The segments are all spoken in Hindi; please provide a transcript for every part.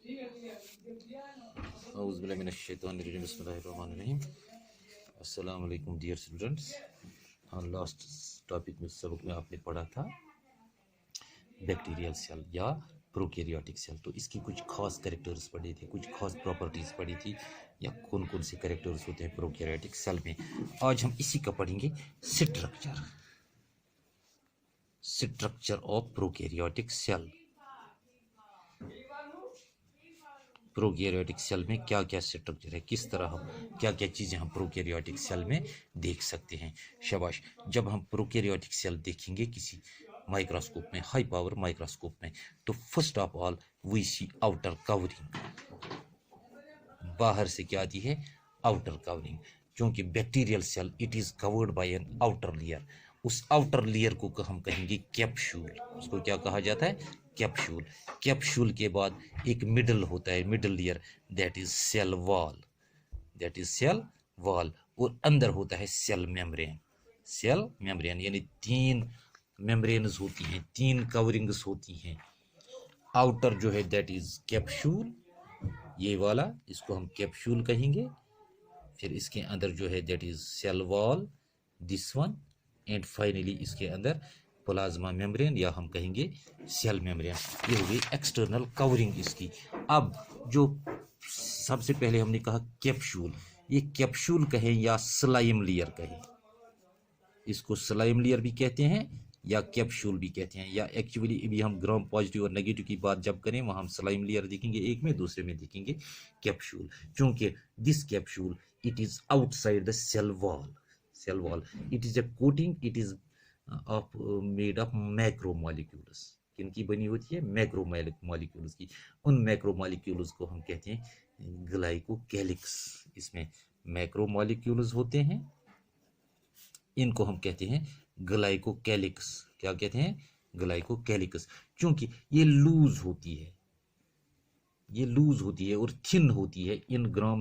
बिस्मिल्लाहिर्रहमानिर्रहीम। अस्सलाम वालेकुम डियर स्टूडेंट्स। हाँ, लास्ट टॉपिक में सबक में आपने पढ़ा था बैक्टीरियल सेल या प्रोकैरियोटिक सेल। तो इसकी कुछ खास कैरेक्टर्स पढ़ी थी, कुछ खास प्रॉपर्टीज़ पढ़ी थी, या कौन कौन से कैरेक्टर्स होते हैं प्रोकैरियोटिक सेल में। आज हम इसी का पढ़ेंगे, structure of prokaryotic cell. Prokaryotic cell में क्या क्या स्ट्रक्चर है, किस तरह हम क्या क्या चीज़ें हम प्रोकैरियोटिक सेल में देख सकते हैं। शाबाश। जब हम प्रोकैरियोटिक सेल देखेंगे किसी माइक्रोस्कोप में, हाई पावर माइक्रोस्कोप में, तो first of all we see outer covering. बाहर से क्या आती है? Outer covering. क्योंकि bacterial cell it is covered by an outer layer. उस आउटर लेयर को हम कहेंगे कैप्सूल। उसको क्या कहा जाता है? कैप्सूल। कैप्सूल के बाद एक मिडल होता है, middle layer, that is cell wall. और अंदर होता है सेल मेम्ब्रेन। यानी 3 मेम्ब्रेन्स होती हैं, 3 कवरिंग्स होती हैं। आउटर जो है दैट इज कैप्सूल, ये वाला, इसको हम कैप्सूल कहेंगे। फिर इसके अंदर जो है that is cell wall, this one, and finally इसके अंदर प्लाज्मा मेम्ब्रेन, या हम कहेंगे सेल मेम्ब्रेन। ये हो गई एक्सटर्नल कवरिंग इसकी। अब जो सबसे पहले हमने कहा कैप्सूल, ये कैप्सूल कहें या स्लाइम लेयर कहें, इसको स्लाइम लेयर भी कहते हैं या कैप्सूल भी कहते हैं, या एक्चुअली अभी हम ग्राम पॉजिटिव और नेगेटिव की बात जब करें वहां हम स्लाइम लेयर देखेंगे एक में, दूसरे में देखेंगे कैप्सूल। क्योंकि this capsule it is outside the cell wall. It is a coating, it is of made of macromolecules. किनकी बनी होती है? मैक्रोमोलिक्यूल्स की। उन मैक्रोमोलिक्यूल्स को हम कहते हैं ग्लाइकोकैलिक्स। इसमें मैक्रोमोलिक्यूल्स होते हैं, इनको हम कहते हैं ग्लाइकोकैलिक्स। क्या कहते हैं? ग्लाइकोकैलिक्स। क्योंकि ये लूज होती है और थिन होती है इन ग्राम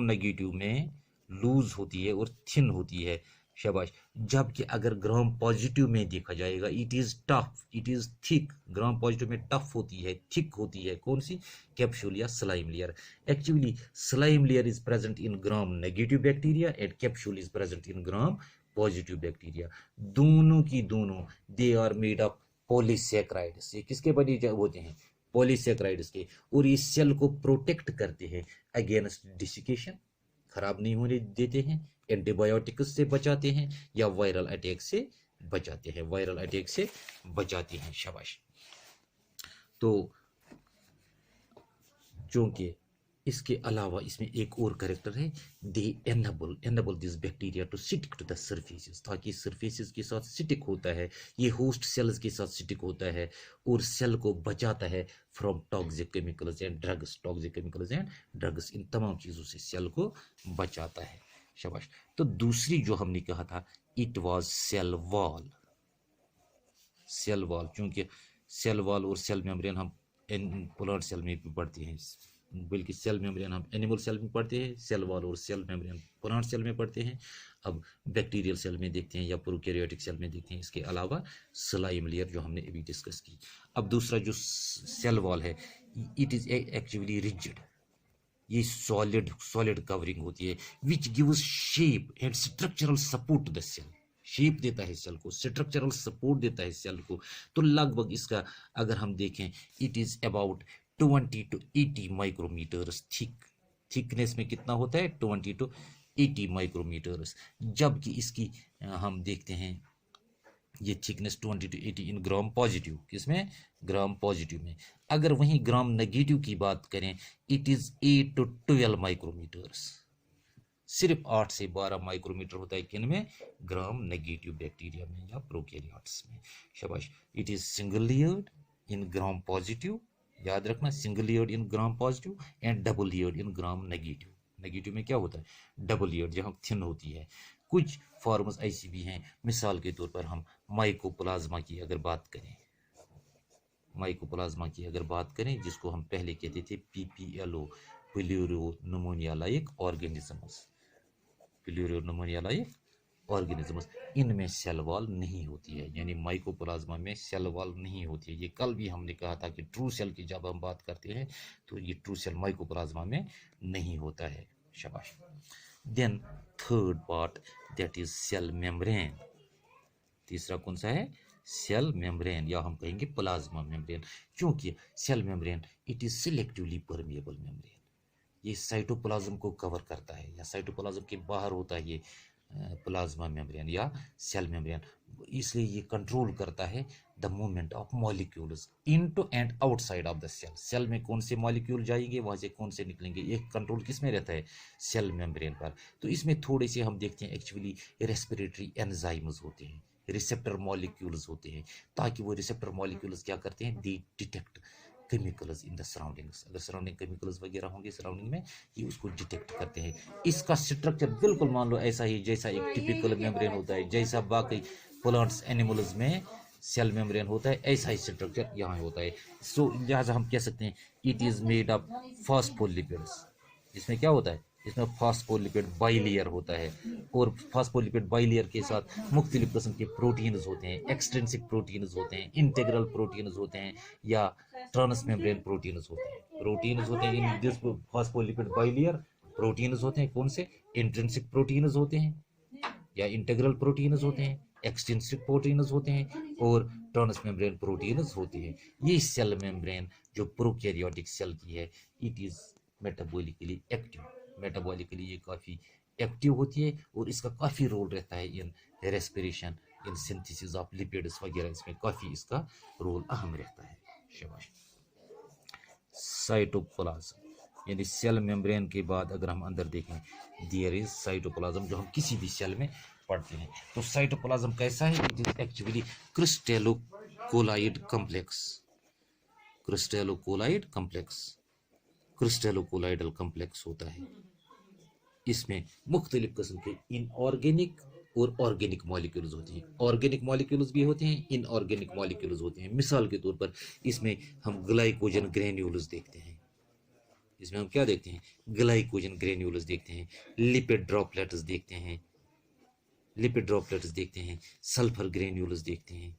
नेगेटिव में लूज होती है और थिन होती है। शाबाश। जबकि अगर ग्राम पॉजिटिव में देखा जाएगा it is tough, it is thick. Gram positive में टफ होती है, थिक होती है। कौन सी? कैप्सूल या slime layer. Actually slime layer is present in gram negative bacteria and capsule is present in gram positive bacteria. दोनों की दोनों they are made of polysaccharides. ये किसके बने होते हैं? पॉलीसैकेराइड्स के। और ये सेल को प्रोटेक्ट करते हैं अगेंस्ट डिसिकेशन, खराब नहीं होने देते हैं, एंटीबायोटिक्स से बचाते हैं, या वायरल अटैक से बचाते हैं। शाबाश। तो चूंकि इसके अलावा इसमें एक और कैरेक्टर है, they enable this bacteria to stick to the surfaces, ताकि सरफेसेस के साथ स्टिक होता है, ये होस्ट सेल्स के साथ स्टिक होता है और सेल को बचाता है from toxic chemicals and drugs. इन तमाम चीज़ों से सेल को बचाता है। शाबाश। तो दूसरी जो हमने कहा था, इट वाज सेल वॉल। क्योंकि सेल वॉल और सेल मेम्ब्रेन हम प्लांट सेल में भी पढ़ते हैं, बल्कि सेल मेम्ब्रेन हम एनिमल सेल में पढ़ते हैं, सेल वॉल और सेल मेम्ब्रेन प्लांट सेल में पढ़ते हैं। अब बैक्टीरियल सेल में देखते हैं या प्रोकैरियोटिक सेल में देखते हैं। इसके अलावा स्लाइम लेयर जो हमने अभी डिस्कस की। अब दूसरा जो सेल वॉल है, इट इज एक्चुअली रिजिड। ये सॉलिड कवरिंग होती है, which gives shape and structural support to the cell. Shape देता है सेल को, स्ट्रक्चरल सपोर्ट देता है सेल को। तो लगभग इसका अगर हम देखें, it is about 20 to 80 micrometres thickness में कितना होता है? 20 to 80 माइक्रोमीटर्स। जबकि इसकी हम देखते हैं ये thickness 20 to 80 in gram positive. किसमें? ग्राम पॉजिटिव में। अगर वहीं ग्राम नेगेटिव की बात करें, इट इज 8 to 12 माइक्रोमीटर्स। सिर्फ 8 से 12 माइक्रोमीटर होता है किन में? ग्राम नेगेटिव बैक्टीरिया में या प्रोकैरियोट्स में। शाबाश। It is single layered in gram positive, याद रखना, single layered in gram positive and double layered in gram negative में क्या होता है? डबल लेयर्ड, जहाँ थिन होती है। कुछ फॉर्म्स ऐसी भी हैं, मिसाल के तौर पर हम माइकोप्लाज्मा की अगर बात करें, जिसको हम पहले कहते थे PPLO, pleuro pneumonia like organisms. Organisms, इनमें सेल वॉल नहीं होती है, यानी माइकोप्लाज्मा में सेल वॉल नहीं होती है। ये कल भी हमने कहा था कि ट्रू सेल की जब हम बात करते हैं तो ये ट्रू सेल माइकोप्लाज्मा में नहीं होता है। शाबाश। Then third part, that is cell membrane. तीसरा कौन सा है? सेल मेम्ब्रेन, या हम कहेंगे प्लाज्मा मेम्ब्रेन। क्योंकि cell membrane it is selectively permeable membrane, ये साइटोप्लाज्म को कवर करता है, या साइटोप्लाज्म के बाहर होता है ये प्लाज्मा मेम्ब्रेन या सेल मेम्ब्रेन। इसलिए ये कंट्रोल करता है the movement of molecules into and outside of the cell. Cell में कौन से मॉलिक्यूल जाएंगे, वहां से कौन से निकलेंगे, ये कंट्रोल किस में रहता है? सेल मेम्ब्रेन पर। तो इसमें थोड़े से हम देखते हैं एक्चुअली रेस्पिरेटरी एंजाइम्स होते हैं, रिसेप्टर मॉलिक्यूल्स होते हैं, ताकि वो रिसेप्टर मॉलिक्यूल्स क्या करते हैं? दे detect chemicals in the surroundings. अगर सराउंडिंग केमिकल्स वगैरह होंगे सराउंडिंग में, ये उसको डिटेक्ट करते हैं। इसका स्ट्रक्चर बिल्कुल मान लो ऐसा ही जैसा एक टिपिकल मेम्ब्रेन होता है, जैसा बाकी प्लांट्स एनिमल्स में सेल मेम्ब्रेन होता है, ऐसा ही स्ट्रक्चर यहाँ होता है। सो लिहाजा हम कह सकते हैं it is made of phospholipids. इसमें क्या होता है? इसमें फॉस्फोलिपिड बाइलेयर होता है, और फॉस्फोलिपिड बाइलेयर के साथ मुख्तलिफ किस्म के प्रोटीन्स होते हैं, एक्सट्रिंसिक प्रोटीन्स होते हैं, इंटीग्रल प्रोटीन्स होते हैं, या ट्रांसमेम्ब्रेन प्रोटीन्स होते हैं। प्रोटीन्स होते हैं in this phospholipid bilayer, proteins होते हैं कौन से? इंट्रिंसिक प्रोटीन्स होते हैं या इंटीग्रल प्रोटीन्स होते हैं, एक्सट्रिंसिक प्रोटीन्स होते हैं, और ट्रांसमेम्ब्रेन प्रोटीन्स होती है। ये सेल मेम्ब्रेन जो प्रोकैरियोटिक सेल की है, it is metabolically active. Metabolically ये काफ़ी एक्टिव होती है, और इसका काफ़ी रोल रहता है in respiration, in synthesis of lipids वगैरह, इसमें काफ़ी इसका रोल अहम रहता है। शाबाश। साइटोप्लाज्म, यानी सेल मेम्ब्रेन के बाद अगर हम अंदर देखें, देयर इज साइटोप्लाज्म, जो हम किसी भी सेल में पढ़ते हैं। तो साइटोप्लाज्म कैसा है? It is actually crystallocolloid complex. Crystallocolloid complex, crystallocolloidal complex होता है। इसमें मुख्तलिफ किस्म के इनऑर्गेनिक और ऑर्गेनिक मॉलिक्यूल्स होते हैं। ऑर्गेनिक मॉलिक्यूल्स भी होते हैं, इनऑर्गेनिक मॉलिक्यूल्स होते हैं। मिसाल के तौर पर इसमें हम ग्लाइकोजन ग्रेन्यूल्स देखते हैं। इसमें हम क्या देखते हैं? ग्लाइकोजन ग्रेन्यूल्स देखते हैं, लिपिड ड्रॉपलेट्स देखते हैं, लिपिड ड्रॉपलेट्स देखते हैं, सल्फर ग्रेन्यूल्स देखते हैं,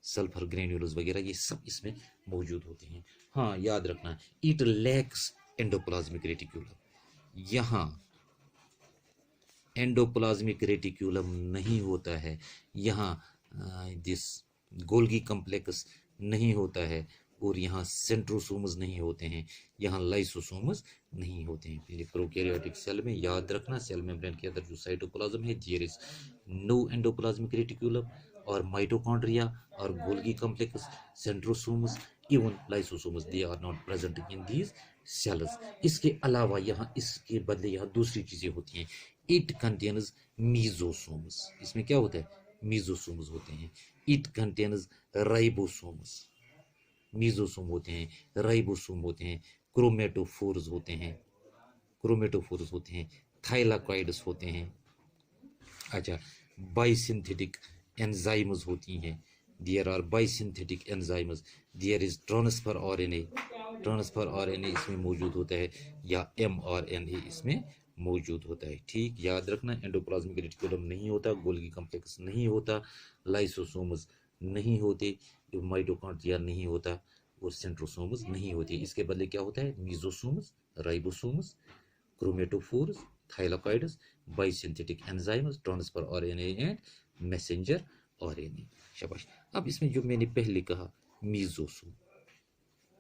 सल्फर ग्रेन्यूल्स वगैरह, ये सब इसमें मौजूद होते हैं। हाँ, याद रखना, इट लैक्स एंडोप्लाज्मिक रेटिक्यूलम। यहाँ एंडोप्लाज्मिक रेटिक्यूलम नहीं होता है, यहाँ दिस गोल्गी कॉम्प्लेक्स नहीं होता है, और यहाँ सेंट्रोसोम्स नहीं होते हैं, यहाँ लाइसोसोम्स नहीं होते हैं। फिर प्रोकैरियोटिक सेल में याद रखना, सेल मेम्ब्रेन के अंदर जो साइटोप्लाज्म है, there is no endoplasmic reticulum, और माइटोकॉन्ड्रिया और Golgi complex, centrosomes, even lysosomes, they are not present in these cells. इसके अलावा यहाँ इसके बदले यहाँ दूसरी चीजें होती हैं। It contains mesosomes. इसमें क्या होता है? मीजोसोम्स होते हैं। It contains ribosomes. मीजोसोम होते हैं, राइबोसोम होते हैं, क्रोमेटोफोर्स होते हैं, क्रोमेटोफोर्स होते हैं, थाइलाकॉइड्स होते हैं। अच्छा, बाइसिंथेटिक एंजाइम्स होती हैं। There are biosynthetic enzymes, there is transfer RNA, transfer RNA इसमें मौजूद होता है, या एमआरएनए इसमें मौजूद होता है। ठीक, याद रखना, एंडोप्लाज्मिक रेटिकुलम नहीं होता, गोल्गी कॉम्प्लेक्स नहीं होता, लाइसोसोम्स नहीं होते, माइटोकॉन्ड्रिया नहीं होता, और सेंट्रोसोम्स नहीं होती। इसके बदले क्या होता है? Mesosomes, ribosomes, chromatophores, thylakoids, biosynthetic enzymes, transfer RNA and messenger RNA. शाबाश। अब इसमें जो मैंने पहले कहा मीजोसोम,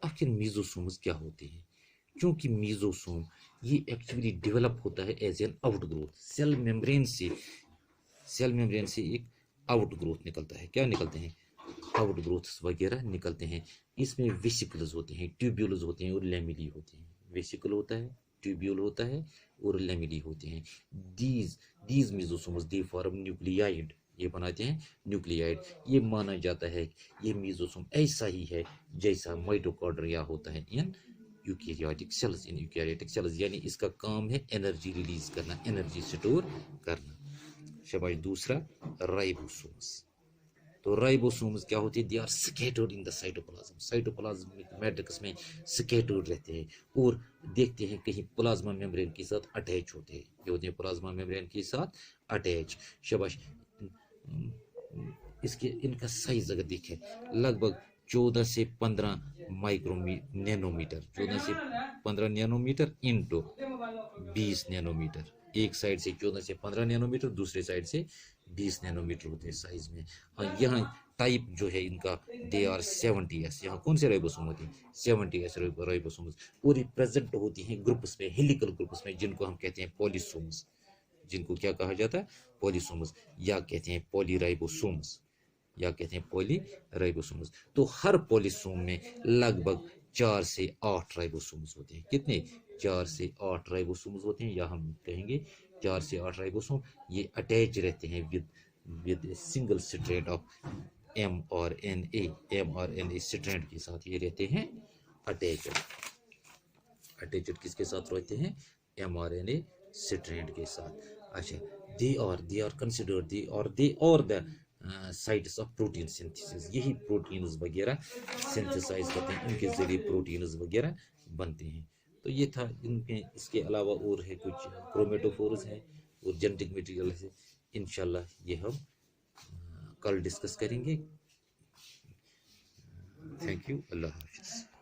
आखिर मीजोसोम्स क्या होते हैं? क्योंकि मीजोसोम ये एक्चुअली डेवलप होता है as an outgrowth, cell membrane से, सेल मेम्ब्रेन से एक आउटग्रोथ निकलता है। क्या निकलते हैं? आउटग्रोथ्स वगैरह निकलते हैं। इसमें वेसिकल्स होते हैं, ट्यूब्यूल्स होते हैं, और लेमिली होते हैं। वेसिकल होता है, ट्यूब्यूल होता है, और लेमिली होते हैं। दीज मीजोसोम्स दे फॉर्म न्यूक्लियाइड, ये बनाते हैं न्यूक्लियाइड। ये माना जाता है ये मीजोसोम ऐसा ही है जैसा माइटोकॉन्ड्रिया होता है in eukaryotic cells. In eukaryotic cells यानी इसका काम है एनर्जी रिलीज करना, एनर्जी स्टोर करना। शाबाश। दूसरा राइबोसोम्स, तो राइबोसोम्स क्या होते हैं? They are scattered in the cytoplasm, cytoplasmic matrix में स्कैटर्ड रहते हैं और देखते हैं कहीं प्लाज्मा मेम्ब्रेन के साथ अटैच होते हैं, ये होते हैं प्लाज्मा मेम्ब्रेन के साथ अटैच। शाबाश। इसके इनका साइज अगर देखें लगभग 14 से 15 नैनोमीटर, 14 से 15 नैनोमीटर इंटू 20 नैनोमीटर, एक साइड से 14 से 15 नैनोमीटर, दूसरे साइड से 20 नैनोमीटर होते हैं साइज में। और यहाँ टाइप जो है इनका दे आर 70s, यहाँ कौन से राइबोसोम होते हैं? 70s राइबोसोम्स, और ये प्रेजेंट होती हैं ग्रुप्स में, हेलिकल ग्रुप्स में, जिनको हम कहते हैं पॉलीसोम्स, जिनको क्या कहा जाता है? पॉलीसोम्स, या कहते हैं पॉलीराइबोसोम्स, या कहते हैं पॉलीराइबोसोम्स। तो हर पॉलीसोम में लगभग 4 से 8 राइबोसोम्स होते हैं। कितने? 4 से 8 राइबोसोम्स होते हैं, या हम कहेंगे 4 से 8 राइबोसोम। ये अटैच रहते हैं with single strand of mRNA strand के साथ ये रहते हैं अटैच्ड। अटैच्ड किसके साथ रहते हैं? mRNA स्ट्रैंड के साथ। अच्छा, दे आर कंसिडर्ड दे और the sites of protein synthesis, यही प्रोटीन्स वगैरह सिंथेसाइज करते हैं, इनके जरिए प्रोटीन्स वगैरह बनते हैं। तो ये था इनके, इसके अलावा और है कुछ क्रोमेटोफोर्स है और जेनेटिक मटेरियल है, इंशाल्लाह ये हम कल डिस्कस करेंगे। थैंक यू, अल्लाह हाफिज़।